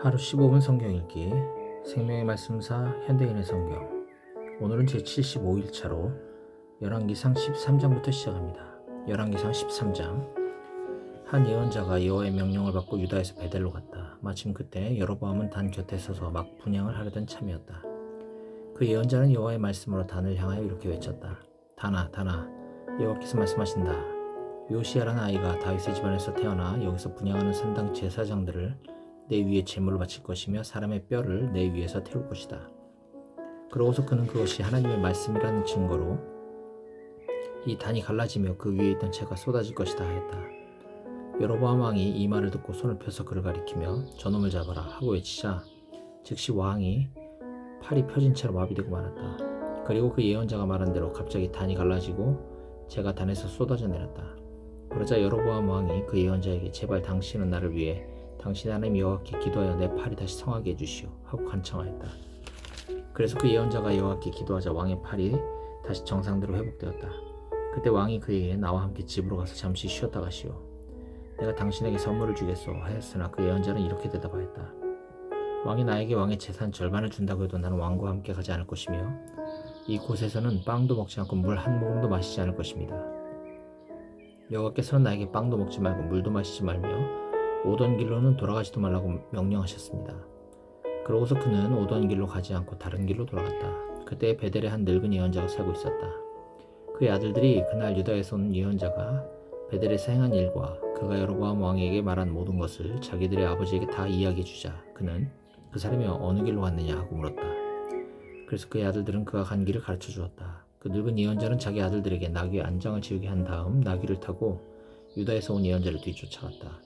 하루 15분 성경 읽기 생명의 말씀사 현대인의 성경. 오늘은 제75일차로 열왕기상 13장부터 시작합니다. 열왕기상 13장. 한 예언자가 여호와의 명령을 받고 유다에서 베델로 갔다. 마침 그때 여로보암은 단 곁에 서서 막 분향을 하려던 참이었다. 그 예언자는 여호와의 말씀으로 단을 향하여 이렇게 외쳤다. 단아, 단아, 여호와께서 말씀하신다. 요시야라는 아이가 다윗의 집안에서 태어나 여기서 분향하는 산당 제사장들을 내 위에 제물로 바칠 것이며 사람의 뼈를 내 위에서 태울 것이다. 그러고서 그는 그것이 하나님의 말씀이라는 증거로 이 단이 갈라지며 그 위에 있던 채가 쏟아질 것이다 하였다. 여로보암 왕이 이 말을 듣고 손을 펴서 그를 가리키며 저놈을 잡아라 하고 외치자 즉시 왕이 팔이 펴진 채로 마비되고 말았다. 그리고 그 예언자가 말한 대로 갑자기 단이 갈라지고 채가 단에서 쏟아져 내렸다. 그러자 여로보암 왕이 그 예언자에게 제발 당신은 나를 위해 당신 하나님 여호와께 기도하여 내 팔이 다시 성하게 해주시오 하고 간청하였다. 그래서 그 예언자가 여호와께 기도하자 왕의 팔이 다시 정상대로 회복되었다. 그때 왕이 그에게 나와 함께 집으로 가서 잠시 쉬었다 가시오. 내가 당신에게 선물을 주겠소 하였으나 그 예언자는 이렇게 대답하였다. 왕이 나에게 왕의 재산 절반을 준다고 해도 나는 왕과 함께 가지 않을 것이며 이곳에서는 빵도 먹지 않고 물 한 모금도 마시지 않을 것입니다. 여호와께서는 나에게 빵도 먹지 말고 물도 마시지 말며 오던 길로는 돌아가지도 말라고 명령하셨습니다. 그러고서 그는 오던 길로 가지 않고 다른 길로 돌아갔다. 그때 베델에 한 늙은 예언자가 살고 있었다. 그의 아들들이 그날 유다에서 온 예언자가 베델에서 행한 일과 그가 여로보암 왕에게 말한 모든 것을 자기들의 아버지에게 다 이야기해 주자 그는 그 사람이 어느 길로 갔느냐 하고 물었다. 그래서 그의 아들들은 그가 간 길을 가르쳐 주었다. 그 늙은 예언자는 자기 아들들에게 나귀의 안장을 지우게 한 다음 나귀를 타고 유다에서 온 예언자를 뒤쫓아갔다.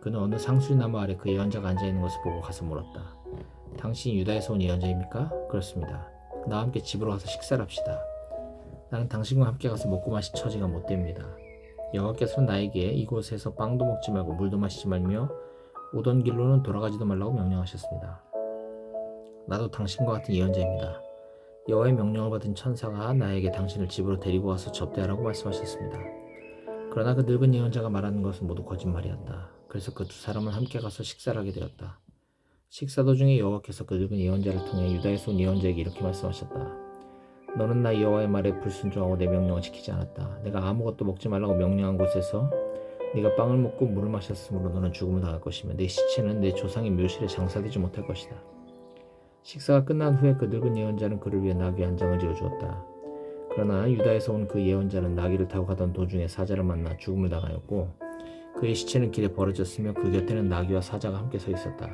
그는 어느 상수리나무 아래 그 예언자가 앉아있는 것을 보고 가서 물었다. 당신이 유다에서 온 예언자입니까? 그렇습니다. 나와 함께 집으로 가서 식사를 합시다. 나는 당신과 함께 가서 먹고 마실 처지가 못됩니다. 여호와께서는 나에게 이곳에서 빵도 먹지 말고 물도 마시지 말며 오던 길로는 돌아가지도 말라고 명령하셨습니다. 나도 당신과 같은 예언자입니다. 여호와의 명령을 받은 천사가 나에게 당신을 집으로 데리고 와서 접대하라고 말씀하셨습니다. 그러나 그 늙은 예언자가 말하는 것은 모두 거짓말이었다. 그래서 그 두 사람은 함께 가서 식사를 하게 되었다. 식사 도중에 여호와께서 그 늙은 예언자를 통해 유다에서 온 예언자에게 이렇게 말씀하셨다. 너는 나 여호와의 말에 불순종하고 내 명령을 지키지 않았다. 내가 아무것도 먹지 말라고 명령한 곳에서 네가 빵을 먹고 물을 마셨으므로 너는 죽음을 당할 것이며 내 시체는 내 조상의 묘실에 장사되지 못할 것이다. 식사가 끝난 후에 그 늙은 예언자는 그를 위해 나귀 한 장을 지어주었다. 그러나 유다에서 온 그 예언자는 나귀를 타고 가던 도중에 사자를 만나 죽음을 당하였고 그의 시체는 길에 버려졌으며 그 곁에는 나귀와 사자가 함께 서 있었다.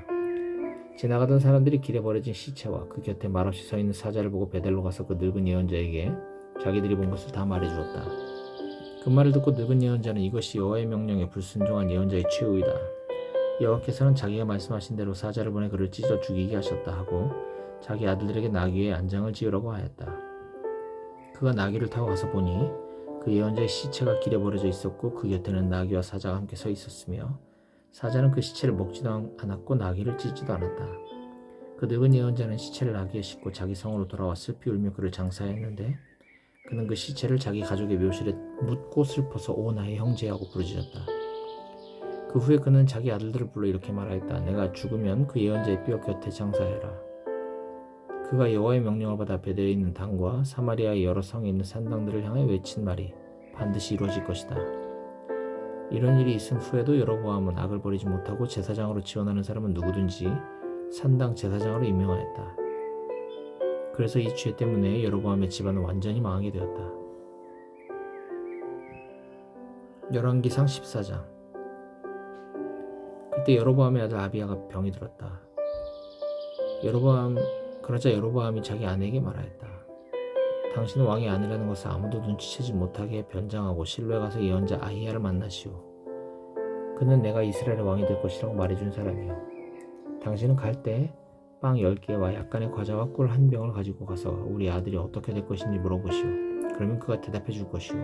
지나가던 사람들이 길에 버려진 시체와 그 곁에 말없이 서 있는 사자를 보고 베델로 가서 그 늙은 예언자에게 자기들이 본 것을 다 말해주었다. 그 말을 듣고 늙은 예언자는 이것이 여호와의 명령에 불순종한 예언자의 최후이다. 여호와께서는 자기가 말씀하신 대로 사자를 보내 그를 찢어 죽이게 하셨다 하고 자기 아들들에게 나귀의 안장을 지으라고 하였다. 그가 나귀를 타고 가서 보니 그 예언자의 시체가 길에 버려져 있었고 그 곁에는 나귀와 사자가 함께 서 있었으며 사자는 그 시체를 먹지도 않았고 나귀를 찢지도 않았다. 그 늙은 예언자는 시체를 나귀에 싣고 자기 성으로 돌아와 슬피 울며 그를 장사했는데 그는 그 시체를 자기 가족의 묘실에 묻고 슬퍼서 오 나의 형제하고 부르짖었다. 그 후에 그는 자기 아들들을 불러 이렇게 말하였다. 내가 죽으면 그 예언자의 뼈 곁에 장사해라. 그가 여호와의 명령을 받아 베델에 있는 단과 사마리아의 여러 성에 있는 산당들을 향해 외친 말이 반드시 이루어질 것이다. 이런 일이 있은 후에도 여로보암은 악을 버리지 못하고 제사장으로 지원하는 사람은 누구든지 산당 제사장으로 임명하였다. 그래서 이 죄 때문에 여로보암의 집안은 완전히 망하게 되었다. 열왕기상 14장. 그때 여로보암의 아들 아비야가 병이 들었다. 그러자 여로보암이 자기 아내에게 말하였다. 당신은 왕의 아내라는 것을 아무도 눈치채지 못하게 변장하고 실로에 가서 예언자 아히야를 만나시오. 그는 내가 이스라엘의 왕이 될 것이라고 말해준 사람이요. 당신은 갈 때 빵 10개와 약간의 과자와 꿀 한 병을 가지고 가서 우리 아들이 어떻게 될 것인지 물어보시오. 그러면 그가 대답해 줄 것이오.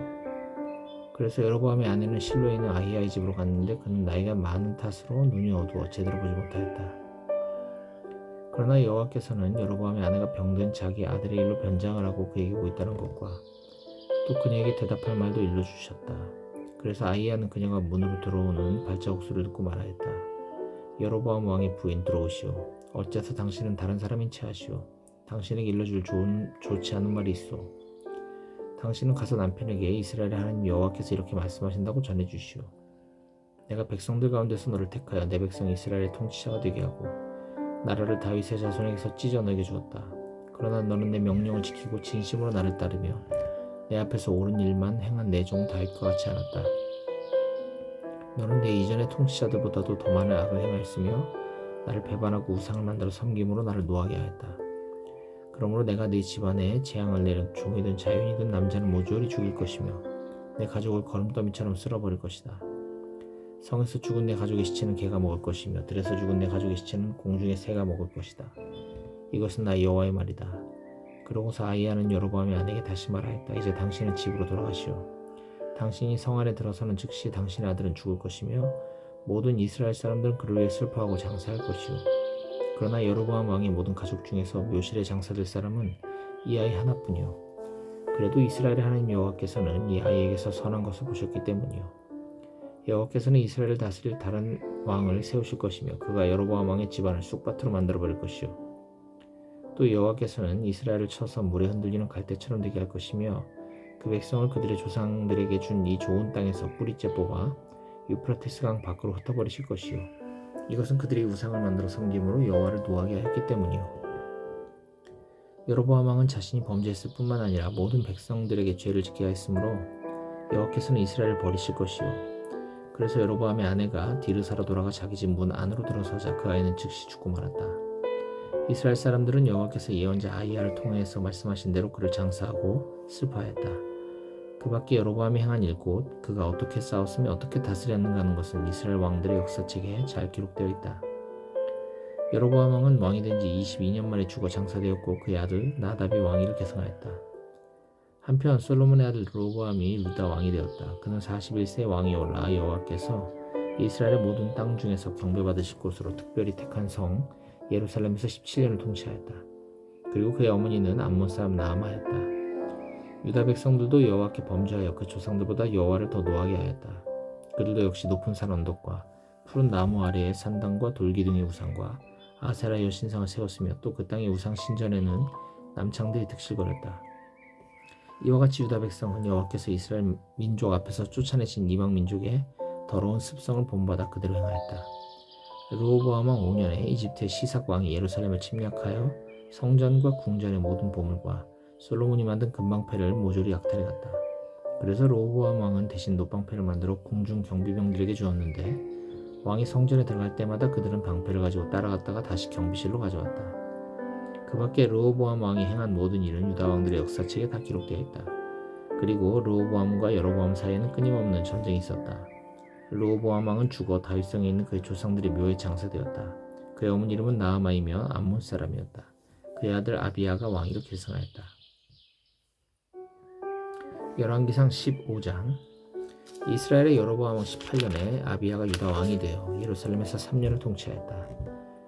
그래서 여로보암의 아내는 실로에 있는 아히야의 집으로 갔는데 그는 나이가 많은 탓으로 눈이 어두워 제대로 보지 못하였다. 그러나 여호와께서는 여로보암의 아내가 병든 자기 아들의 일로 변장을 하고 그에게 오고 있다는 것과 또 그녀에게 대답할 말도 일러주셨다. 그래서 아히야는 그녀가 문으로 들어오는 발자국 소리를 듣고 말하였다. 여로보암 왕의 부인 들어오시오. 어째서 당신은 다른 사람인 채 하시오. 당신에게 일러줄 좋지 않은 말이 있어. 당신은 가서 남편에게 이스라엘의 하나님 여호와께서 이렇게 말씀하신다고 전해주시오. 내가 백성들 가운데서 너를 택하여 내 백성 이스라엘의 통치자가 되게 하고 나라를 다윗의 자손에게서 찢어 내게 주었다. 그러나 너는 내 명령을 지키고 진심으로 나를 따르며 내 앞에서 옳은 일만 행한 내 종 다윗과 같지 않았다. 너는 내 이전의 통치자들보다도 더 많은 악을 행하였으며 나를 배반하고 우상을 만들어 섬김으로 나를 노하게 하였다. 그러므로 내가 네 집안에 재앙을 내려 종이든 자유인이든 남자는 모조리 죽일 것이며 내 가족을 거름더미처럼 쓸어버릴 것이다. 성에서 죽은 내 가족의 시체는 개가 먹을 것이며 들에서 죽은 내 가족의 시체는 공중의 새가 먹을 것이다. 이것은 나 여호와의 말이다. 그러고서 아히야는 여로보암의 아내에게 다시 말하였다. 이제 당신은 집으로 돌아가시오. 당신이 성 안에 들어서는 즉시 당신의 아들은 죽을 것이며 모든 이스라엘 사람들은 그를 위해 슬퍼하고 장사할 것이오. 그러나 여로보암 왕의 모든 가족 중에서 묘실에 장사될 사람은 이 아이 하나뿐이오. 그래도 이스라엘의 하나님 여호와께서는 이 아이에게서 선한 것을 보셨기 때문이오. 여호와께서는 이스라엘을 다스릴 다른 왕을 세우실 것이며 그가 여로보암 왕의 집안을 쑥밭으로 만들어버릴 것이오. 또 여호와께서는 이스라엘을 쳐서 물에 흔들리는 갈대처럼 되게 할 것이며 그 백성을 그들의 조상들에게 준 이 좋은 땅에서 뿌리째 뽑아 유프라테스 강 밖으로 흩어버리실 것이오. 이것은 그들이 우상을 만들어 섬김으로 여호와를 노하게 하였기 때문이오. 여로보암 왕은 자신이 범죄했을 뿐만 아니라 모든 백성들에게 죄를 짓게 하였으므로 여호와께서는 이스라엘을 버리실 것이오. 그래서 여로보암의 아내가 디르사로 돌아가 자기 집 문 안으로 들어서자 그 아이는 즉시 죽고 말았다. 이스라엘 사람들은 여호와께서 예언자 아히야를 통해서 말씀하신 대로 그를 장사하고 슬퍼하였다. 그 밖에 여로보암이 행한 일 곧 그가 어떻게 싸웠으며 어떻게 다스렸는가 하는 것은 이스라엘 왕들의 역사책에 잘 기록되어 있다. 여로보암 왕은 왕이 된 지 22년 만에 죽어 장사되었고 그의 아들 나답이 왕위를 계승하였다. 한편 솔로몬의 아들 르호보암이 유다 왕이 되었다. 그는 41세에 왕이 올라 여호와께서 이스라엘의 모든 땅 중에서 경배받으실 곳으로 특별히 택한 성 예루살렘에서 17년을 통치하였다. 그리고 그의 어머니는 암몬 사람 나아마였다. 유다 백성들도 여호와께 범죄하여 그 조상들보다 여호와를 더 노하게 하였다. 그들도 역시 높은 산 언덕과 푸른 나무 아래에 산당과 돌기둥의 우상과 아세라 여신상을 세웠으며 또 그 땅의 우상 신전에는 남창들이 득실거렸다. 이와 같이 유다 백성은 여호와께서 이스라엘 민족 앞에서 쫓아내신 이방 민족의 더러운 습성을 본받아 그대로 행하였다. 르호보암 왕 5년에 이집트의 시삭 왕이 예루살렘을 침략하여 성전과 궁전의 모든 보물과 솔로몬이 만든 금방패를 모조리 약탈해갔다. 그래서 르호보암 왕은 대신 놋방패를 만들어 궁중 경비병들에게 주었는데 왕이 성전에 들어갈 때마다 그들은 방패를 가지고 따라갔다가 다시 경비실로 가져왔다. 그 밖에 르호보암 왕이 행한 모든 일은 유다 왕들의 역사책에 다 기록되어 있다. 그리고 르호보암과 여로보암 사이에는 끊임없는 전쟁이 있었다. 르호보암 왕은 죽어 다윗성에 있는 그의 조상들의 묘에 장사되었다. 그의 어머니 이름은 나아마이며 암몬 사람이었다. 그의 아들 아비야가 왕위를 계승하였다. 열왕기상 15장. 이스라엘의 여로보암 왕 18년에 아비야가 유다 왕이 되어 예루살렘에서 3년을 통치하였다.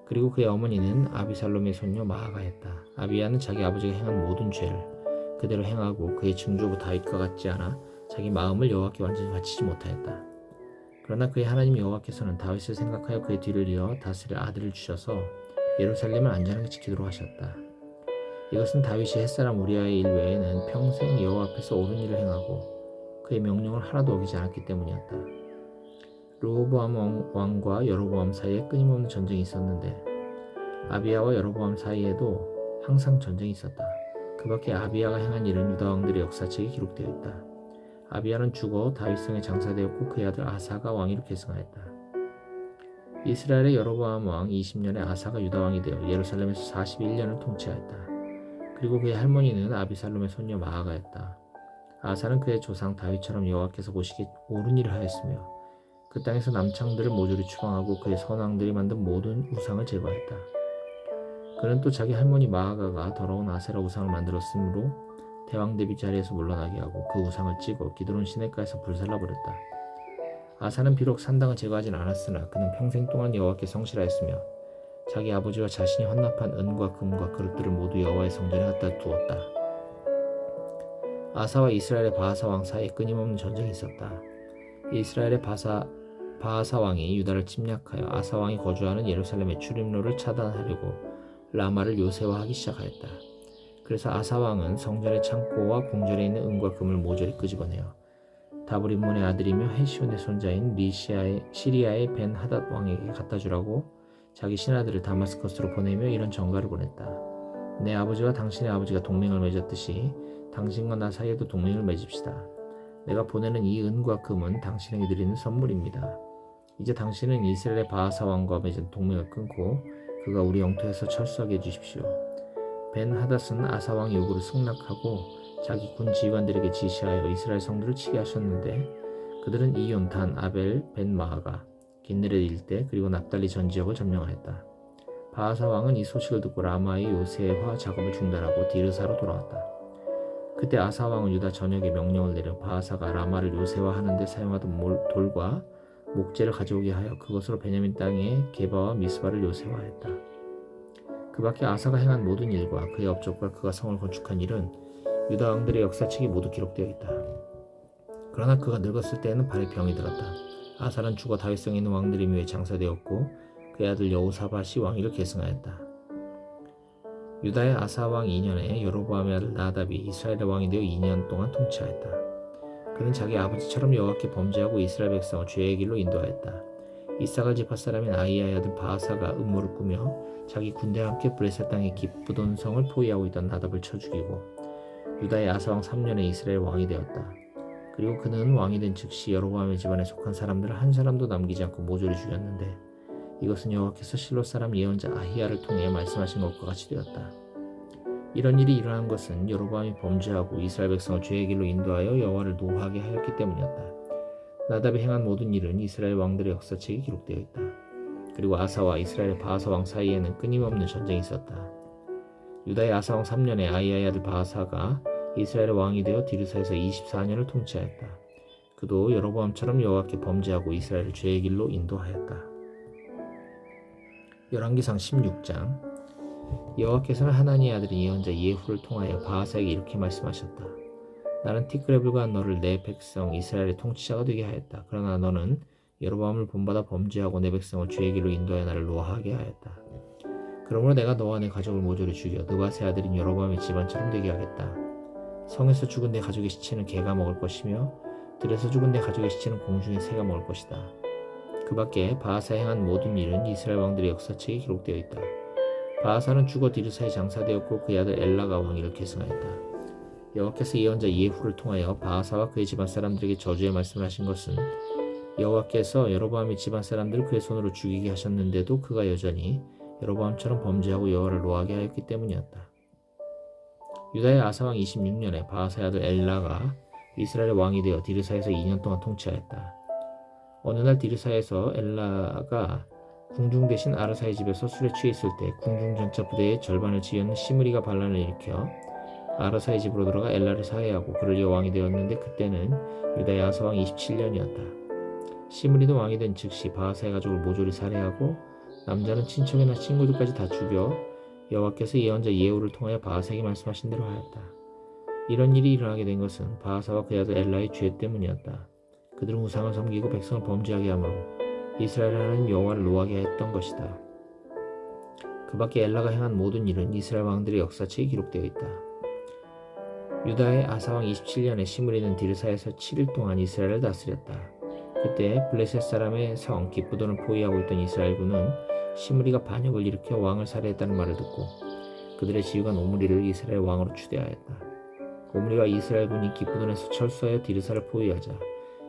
그리고 그의 어머니는 아비살롬의 손녀 마아가였다. 아비야는 자기 아버지가 행한 모든 죄를 그대로 행하고 그의 증조부 다윗과 같지 않아 자기 마음을 여호와께 완전히 바치지 못하였다. 그러나 그의 하나님 여호와께서는 다윗을 생각하여 그의 뒤를 이어 다스릴 아들을 주셔서 예루살렘을 안전하게 지키도록 하셨다. 이것은 다윗이 햇사람 우리아의 일 외에는 평생 여호와 앞에서 옳은 일을 행하고 그의 명령을 하나도 어기지 않았기 때문이었다. 르호보암 왕과 여로보암 사이에 끊임없는 전쟁이 있었는데 아비야와 여로보암 사이에도 항상 전쟁이 있었다. 그 밖에 아비야가 행한 일은 유다 왕들의 역사책에 기록되어 있다. 아비야는 죽어 다윗성에 장사되었고 그의 아들 아사가 왕위를 계승하였다. 이스라엘의 여로보암 왕 20년에 아사가 유다 왕이 되어 예루살렘에서 41년을 통치하였다. 그리고 그의 할머니는 아비살롬의 손녀 마아가였다. 아사는 그의 조상 다윗처럼 여호와께서 보시기에 옳은 일을 하였으며 그 땅에서 남창들을 모조리 추방하고 그의 선왕들이 만든 모든 우상을 제거했다. 그는 또 자기 할머니 마아가가 더러운 아세라 우상을 만들었으므로 대왕 대비 자리에서 물러나게 하고 그 우상을 찍어 기드론 시내가에서 불살라버렸다. 아사는 비록 산당을 제거하진 않았으나 그는 평생 동안 여호와께 성실하였으며 자기 아버지와 자신이 헌납한 은과 금과 그릇들을 모두 여호와의 성전에 갖다 두었다. 아사와 이스라엘의 바하사 왕 사이에 끊임없는 전쟁이 있었다. 이스라엘의 바하사 왕이 유다를 침략하여 아사 왕이 거주하는 예루살렘의 출입로를 차단하려고 라마를 요새화하기 시작하였다. 그래서 아사 왕은 성전의 창고와 궁전에 있는 은과 금을 모조리 끄집어내어 다브림몬의 아들이며 헤시온의 손자인 시리아의 벤 하닷 왕에게 갖다 주라고 자기 신하들을 다마스커스로 보내며 이런 전가를 보냈다. 내 아버지와 당신의 아버지가 동맹을 맺었듯이 당신과 나 사이에도 동맹을 맺읍시다. 내가 보내는 이 은과 금은 당신에게 드리는 선물입니다. 이제 당신은 이스라엘의 바하사 왕과 맺은 동맹을 끊고 그가 우리 영토에서 철수하게 해주십시오. 벤 하닷은 아사 왕의 요구를 승낙하고 자기 군 지휘관들에게 지시하여 이스라엘 성들을 치게 하셨는데 그들은 이온, 단, 아벨, 벤 마하가, 긴느렛 일대 그리고 납달리 전 지역을 점령하였다. 바하사 왕은 이 소식을 듣고 라마의 요새화 작업을 중단하고 디르사로 돌아왔다. 그때 아사 왕은 유다 전역에 명령을 내려 바하사가 라마를 요새화하는 데 사용하던 돌과 목재를 가져오게 하여 그것으로 베냐민 땅의 게바와 미스바를 요새화했다. 그 밖에 아사가 행한 모든 일과 그의 업적과 그가 성을 건축한 일은 유다 왕들의 역사책에 모두 기록되어 있다. 그러나 그가 늙었을 때에는 발에 병이 들었다. 아사는 죽어 다윗성에 있는 왕들의 묘에 장사되었고 그의 아들 여호사밧이 왕위를 계승하였다. 유다의 아사 왕 2년에 여로보암의 아들 나답이 이스라엘의 왕이 되어 2년 동안 통치하였다. 그는 자기 아버지처럼 여호와께 범죄하고 이스라엘 백성을 죄의 길로 인도하였다. 이사갈 지파 사람인 아이야의 아들 바하사가 음모를 꾸며 자기 군대와 함께 블레셋 땅의 기브돈 성을 포위하고 있던 나답을 쳐 죽이고 유다의 아사왕 3년에 이스라엘 왕이 되었다. 그리고 그는 왕이 된 즉시 여로보암의 집안에 속한 사람들을 한 사람도 남기지 않고 모조리 죽였는데 이것은 여호와께서 실로 사람 예언자 아히야를 통해 말씀하신 것과 같이 되었다. 이런 일이 일어난 것은 여로보암이 범죄하고 이스라엘 백성을 죄의 길로 인도하여 여호와를 노하게 하였기 때문이었다. 나답이 행한 모든 일은 이스라엘 왕들의 역사책에 기록되어 있다. 그리고 아사와 이스라엘의 바하사 왕 사이에는 끊임없는 전쟁이 있었다. 유다의 아사 왕 3년에 아히야의 아들 바하사가 이스라엘의 왕이 되어 디르사에서 24년을 통치하였다. 그도 여로보암처럼 여호와께 범죄하고 이스라엘을 죄의 길로 인도하였다. 열왕기상 16장. 여호와께서는 하나니의 아들인 예언자 예후를 통하여 바하사에게 이렇게 말씀하셨다. 나는 티그레블과 너를 내 백성 이스라엘의 통치자가 되게 하였다. 그러나 너는 여로보암을 본받아 범죄하고 내 백성을 죄의 길로 인도하여 나를 노하게 하였다. 그러므로 내가 너와 내 가족을 모조리 죽여 느밧의 아들인 여로보암의 집안처럼 되게 하겠다. 성에서 죽은 내 가족의 시체는 개가 먹을 것이며 들에서 죽은 내 가족의 시체는 공중의 새가 먹을 것이다. 그 밖에 바하사 행한 모든 일은 이스라엘 왕들의 역사책에 기록되어 있다. 바하사는 죽어 디르사에 장사되었고 그의 아들 엘라가 왕위를 계승하였다. 여호와께서 예언자 예후를 통하여 바하사와 그의 집안 사람들에게 저주의 말씀을 하신 것은 여호와께서 여로보암의 집안 사람들을 그의 손으로 죽이게 하셨는데도 그가 여전히 여로보암처럼 범죄하고 여호와를 노하게 하였기 때문이었다. 유다의 아사왕 26년에 바하사의 아들 엘라가 이스라엘의 왕이 되어 디르사에서 2년 동안 통치하였다. 어느 날 디르사에서 엘라가 궁중 대신 아르사의 집에서 술에 취해 있을 때 궁중 전차 부대의 절반을 지휘하는 시므리가 반란을 일으켜 아르사의 집으로 들어가 엘라를 사해하고 그를 이어 왕이 되었는데 그때는 유다의 아사왕 27년이었다. 시므리도 왕이 된 즉시 바하사의 가족을 모조리 살해하고 남자는 친척이나 친구들까지 다 죽여 여호와께서 예언자 예후를 통하여 바하사에게 말씀하신 대로 하였다. 이런 일이 일어나게 된 것은 바하사와 그의 아들 엘라의 죄 때문이었다. 그들은 우상을 섬기고 백성을 범죄하게 하므로 이스라엘 하나님 여호와를 노하게 했던 것이다. 그 밖에 엘라가 행한 모든 일은 이스라엘 왕들의 역사책에 기록되어 있다. 유다의 아사왕 27년에 시므리는 디르사에서 7일 동안 이스라엘을 다스렸다. 그때 블레셋 사람의 성 기브돈을 포위하고 있던 이스라엘군은 시므리가 반역을 일으켜 왕을 살해했다는 말을 듣고 그들의 지휘관 오므리를 이스라엘 왕으로 추대하였다. 오므리가 이스라엘군이 기브돈에서 철수하여 디르사를 포위하자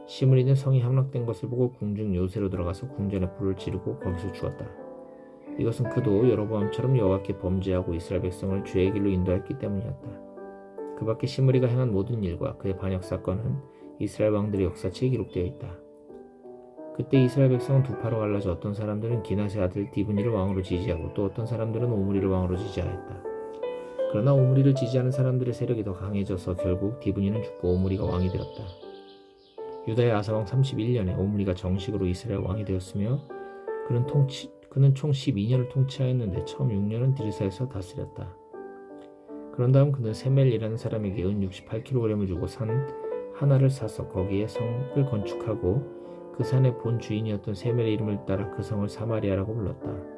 시므리는 성이 함락된 것을 보고 궁중 요새로 들어가서 궁전에 불을 지르고 거기서 죽었다. 이것은 그도 여로보암처럼 여호와께 범죄하고 이스라엘 백성을 죄의 길로 인도했기 때문이었다. 그 밖에 시므리가 행한 모든 일과 그의 반역 사건은 이스라엘 왕들의 역사책에 기록되어 있다. 그때 이스라엘 백성은 두 파로 갈라져 어떤 사람들은 기낫의 아들 디브니를 왕으로 지지하고 또 어떤 사람들은 오므리를 왕으로 지지하였다. 그러나 오므리를 지지하는 사람들의 세력이 더 강해져서 결국 디브니는 죽고 오므리가 왕이 되었다. 유다의 아사왕 31년에 오므리가 정식으로 이스라엘 왕이 되었으며 그는 총 12년을 통치하였는데 처음 6년은 디르사에서 다스렸다. 그런 다음 그는 세멜이라는 사람에게 은 68kg을 주고 산 하나를 사서 거기에 성을 건축하고 그 산의 본 주인이었던 세멜의 이름을 따라 그 성을 사마리아라고 불렀다.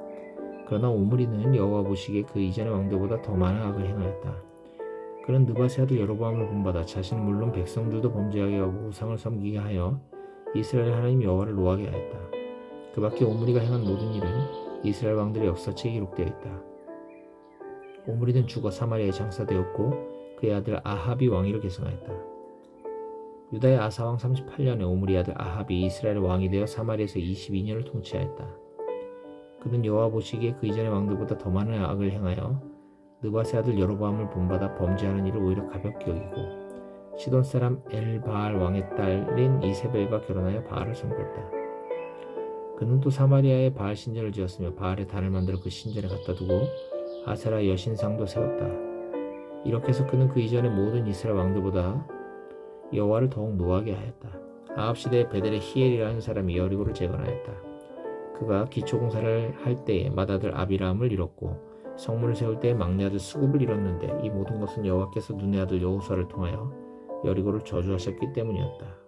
그러나 오므리는 여호와 보시기에 그 이전의 왕들보다 더 많은 악을 행하였다. 그는 느밧의 아들 여로보암을 본받아 자신은 물론 백성들도 범죄하게 하고 우상을 섬기게 하여 이스라엘 하나님 여호와를 노하게 하였다. 그 밖에 오므리가 행한 모든 일은 이스라엘 왕들의 역사책에 기록되어 있다. 오므리는 죽어 사마리아에 장사되었고 그의 아들 아합이 왕위를 계승하였다. 유다의 아사왕 38년에 오므리 아들 아합이 이스라엘 왕이 되어 사마리아에서 22년을 통치하였다. 그는 여호와 보시기에 그 이전의 왕들보다 더 많은 악을 행하여 느밧의 아들 여로보암을 본받아 범죄하는 일을 오히려 가볍게 여기고 시돈 사람 엘바알 왕의 딸인 이세벨과 결혼하여 바알을 섬겼다. 그는 또 사마리아에 바알 신전을 지었으며 바알의 단을 만들어 그 신전에 갖다 두고 아세라 여신상도 세웠다. 이렇게 해서 그는 그 이전의 모든 이스라엘 왕들보다 여호와를 더욱 노하게 하였다. 아합 시대에 베델의 히엘이라는 사람이 여리고를 재건하였다. 그가 기초공사를 할 때에 맏아들 아비라함을 잃었고 성문을 세울 때에 막내 아들 수굽을 잃었는데 이 모든 것은 여호와께서 눈의 아들 여호수아를 통하여 여리고를 저주하셨기 때문이었다.